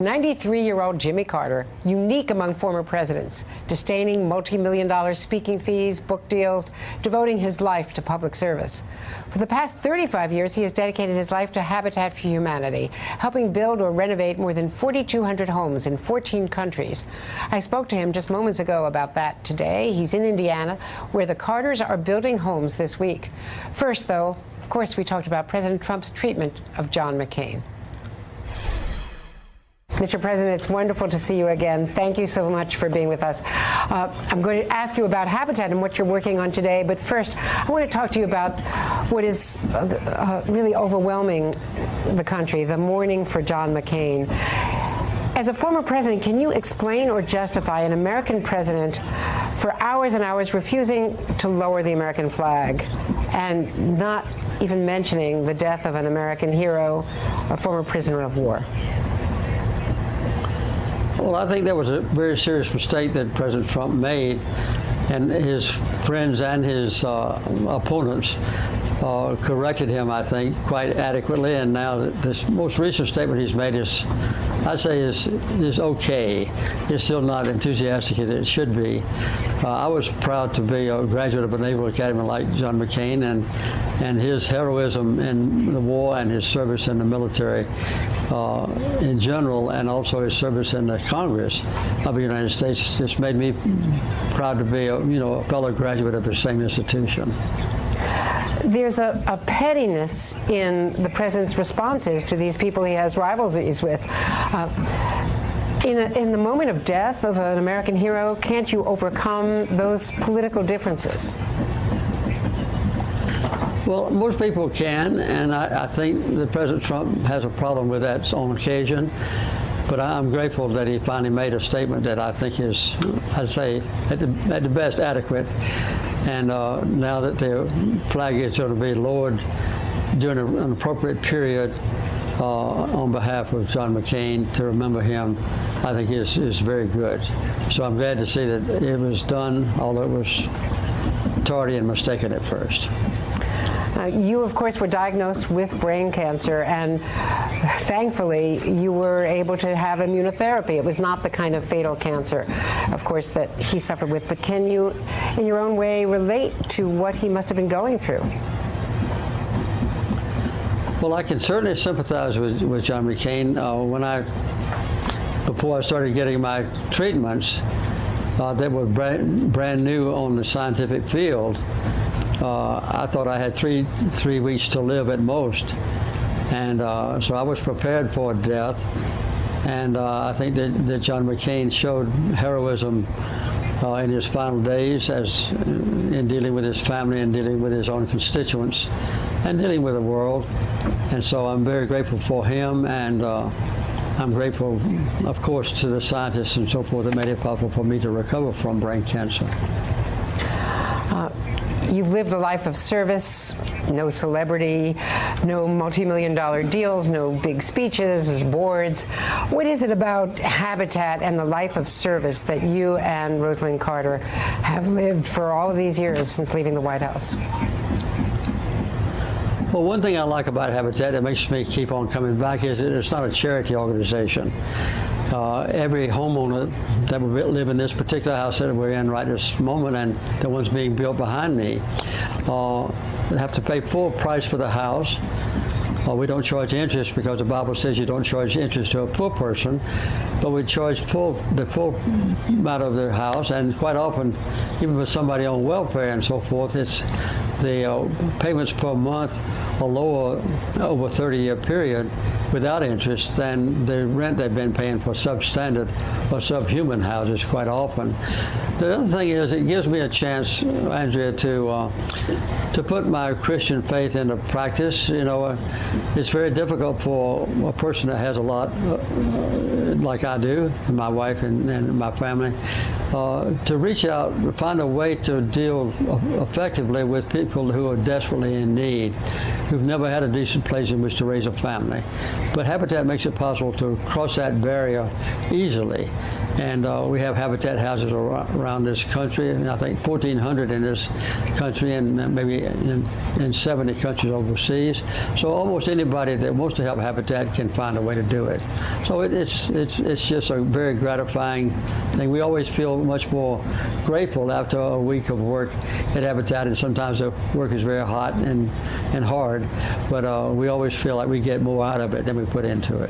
93-year-old Jimmy Carter, unique among former presidents, disdaining multi-million-dollar speaking fees, book deals, devoting his life to public service. For the past 35 years, he has dedicated his life to Habitat for Humanity, helping build or renovate more than 4,200 homes in 14 countries. I spoke to him just moments ago about that today. He's in Indiana, where the Carters are building homes this week. First, though, of course, we talked about President Trump's treatment of John McCain. Mr. President, it's wonderful to see you again. Thank you so much for being with us. I'm going to ask you about Habitat and what you're working on today, but first, I want to talk to you about what is really overwhelming the country, the mourning for John McCain. As a former president, can you explain or justify an American president for hours and hours refusing to lower the American flag and not even mentioning the death of an American hero, a former prisoner of war? Well, I think that was a very serious mistake that President Trump made, and his friends and his opponents corrected him, I think, quite adequately. And now this most recent statement he's made is, I'd say, is okay. It's still not enthusiastic as it should be. I was proud to be a graduate of a Naval Academy like John McCain, and his heroism in the war and his service in the military in general, and also his service in the Congress of the United States, just made me proud to be a fellow graduate of the same institution. There's a pettiness in the president's responses to these people he has rivalries with. In the moment of death of an American hero, can't you overcome those political differences? Well, most people can, and I think that President Trump has a problem with that on occasion. But I'm grateful that he finally made a statement that I think is, I'd say, at the best adequate. And now that the flag is going to be lowered during an appropriate period on behalf of John McCain to remember him, I think is very good. So I'm glad to see that it was done, although it was tardy and mistaken at first. You, of course, were diagnosed with brain cancer, and thankfully you were able to have immunotherapy. It was not the kind of fatal cancer, of course, that he suffered with. But can you, in your own way, relate to what he must have been going through? Well, I can certainly sympathize with John McCain. Before I started getting my treatments that were brand new on the scientific field, I thought I had three weeks to live at most, and so I was prepared for death. And I think that John McCain showed heroism in his final days, as in dealing with his family and dealing with his own constituents and dealing with the world. And so I'm very grateful for him, and I'm grateful, of course, to the scientists and so forth that made it possible for me to recover from brain cancer. You've lived a life of service, no celebrity, no multi-million-dollar deals, no big speeches, boards. What is it about Habitat and the life of service that you and Rosalynn Carter have lived for all of these years since leaving the White House? Well, one thing I like about Habitat that makes me keep on coming back is that it's not a charity organization. Every homeowner that will live in this particular house that we're in right this moment, and the ones being built behind me, have to pay full price for the house. We don't charge interest because the Bible says you don't charge interest to a poor person, but we charge the full amount of their house, and quite often, even for somebody on welfare and so forth, it's the payments per month are lower over a 30-year period without interest than the rent they've been paying for substandard or subhuman houses quite often. The other thing is it gives me a chance, Andrea, to put my Christian faith into practice. It's very difficult for a person that has a lot, like I do, and my wife and my family, to reach out, find a way to deal effectively with people who are desperately in need, who've never had a decent place in which to raise a family. But Habitat makes it possible to cross that barrier easily And we have habitat houses around this country, and I think 1,400 in this country, and maybe in 70 countries overseas. So almost anybody that wants to help Habitat can find a way to do it. So it's just a very gratifying thing. We always feel much more grateful after a week of work at Habitat, and sometimes the work is very hot and hard, but we always feel like we get more out of it than we put into it.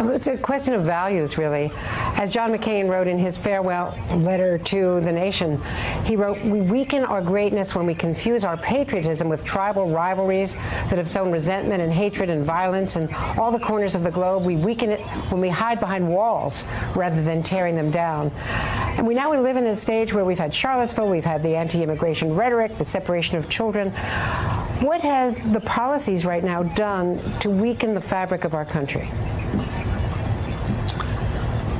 It's a question of values, really. As John McCain wrote in his farewell letter to the nation, he wrote, "We weaken our greatness when we confuse our patriotism with tribal rivalries that have sown resentment and hatred and violence in all the corners of the globe. We weaken it when we hide behind walls rather than tearing them down." And we now live in a stage where we've had Charlottesville, we've had the anti-immigration rhetoric, the separation of children. What have the policies right now done to weaken the fabric of our country?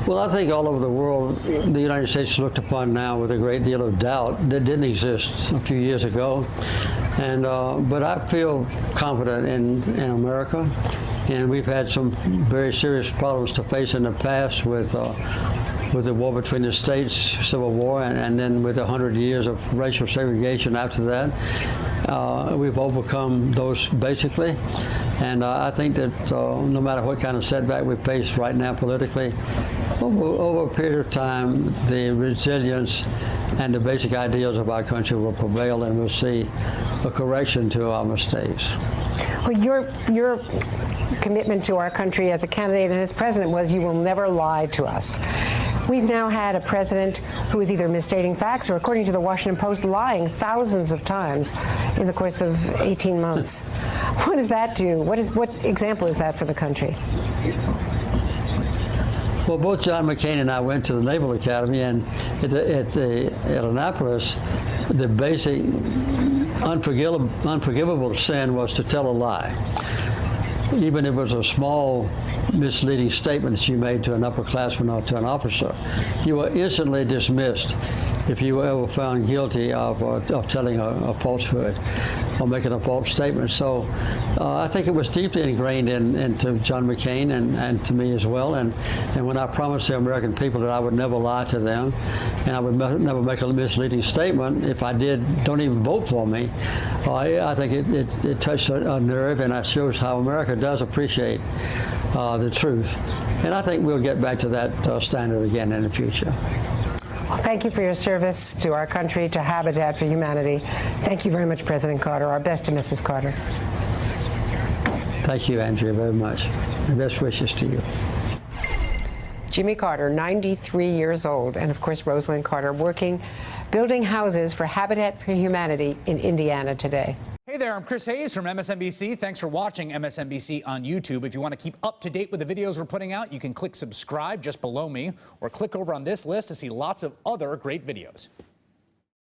Well, I think all over the world, the United States is looked upon now with a great deal of doubt that didn't exist a few years ago. And but I feel confident in America, and we've had some very serious problems to face in the past with the war between the states, Civil War, and then with 100 years of racial segregation after that. We've overcome those basically, and I think that no matter what kind of setback we face right now politically, over a period of time, the resilience and the basic ideals of our country will prevail, and we'll see a correction to our mistakes. Well, your commitment to our country as a candidate and as president was you will never lie to us. We've now had a president who is either misstating facts or, according to the Washington Post, lying thousands of times in the course of 18 months. What does that do? What example is that for the country? Well, both John McCain and I went to the Naval Academy, and at Annapolis, the basic unforgivable sin was to tell a lie. Even if it was a small misleading statement that you made to an upperclassman or to an officer, you were instantly dismissed if you were ever found guilty of telling a falsehood or making a false statement. So I think it was deeply ingrained into John McCain and to me as well. And when I promised the American people that I would never lie to them and I would never make a misleading statement, if I did, don't even vote for me, I think it touched a nerve, and it shows how America does appreciate the truth. And I think we'll get back to that standard again in the future. Well, thank you for your service to our country, to Habitat for Humanity. Thank you very much, President Carter. Our best to Mrs. Carter. Thank you, Andrea, very much. My best wishes to you. Jimmy Carter, 93 years old, and of course, Rosalind Carter, building houses for Habitat for Humanity in Indiana today. Hey there, I'm Chris Hayes from MSNBC. Thanks for watching MSNBC on YouTube. If you want to keep up to date with the videos we're putting out, you can click subscribe just below me, or click over on this list to see lots of other great videos.